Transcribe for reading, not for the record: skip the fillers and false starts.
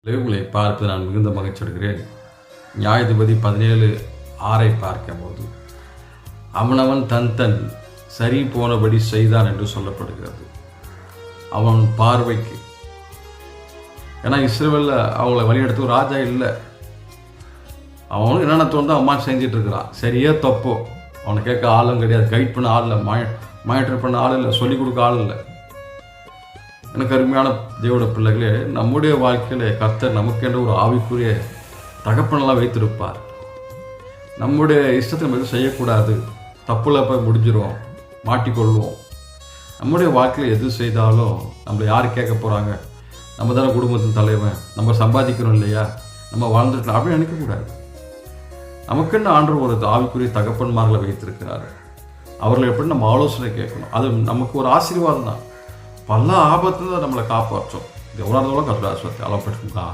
உங்களை பார்த்து நான் மிகுந்த மகிழ்ச்சி அடைகிறேன். நியாயாதிபதி 17:6 பார்க்கும்போது அவனவன் தன் சரி போனபடி செய்தான் என்று சொல்லப்படுகிறது. அவன் பார்வைக்கு, ஏன்னா இஸ்ரவேலில் அவங்கள வழிநடத்த ஒரு ராஜா இல்லை. அவனும் என்னென்ன தோணுதோ அம்மா செஞ்சிட்டு இருக்கிறான். சரியே தப்போ அவனை கேட்க ஆளும் கிடையாது, கைட் பண்ண ஆள் இல்லை, மானிட்டர் பண்ண ஆள் இல்லை, சொல்லிக் கொடுக்க ஆள் இல்லை. எனக்கு அருமையான தேவட பிள்ளைகளே, நம்முடைய வாழ்க்கையில் கர்த்தர் நமக்கென்ற ஒரு ஆவிக்குரிய தகப்பனெல்லாம் வைத்திருப்பார். நம்முடைய இஷ்டத்தை நம்ம எதுவும் செய்யக்கூடாது, தப்புல போய் முடிஞ்சிடும், மாட்டிக்கொள்வோம். நம்முடைய வாழ்க்கையில் எது செய்தாலும் நம்மளை யார் கேட்க போகிறாங்க, நம்ம தானே குடும்பத்தின் தலைவன், நம்ம சம்பாதிக்கிறோம் இல்லையா, நம்ம வாழ்ந்துட்டோம் அப்படின்னு நினைக்கக்கூடாது. நமக்குன்னு ஆண்டு ஒரு ஆவிக்குரிய தகப்பன்மார்களை வைத்திருக்கிறாரு. அவர்களை எப்படி நம்ம ஆலோசனை கேட்கணும், அது நமக்கு ஒரு ஆசீர்வாதம் தான். பல ஆபத்து நம்மளை காப்பாற்றும். இது எவ்வளோ கருத்து ஆஸ்வத்தை அளப்பட்டுருக்கா.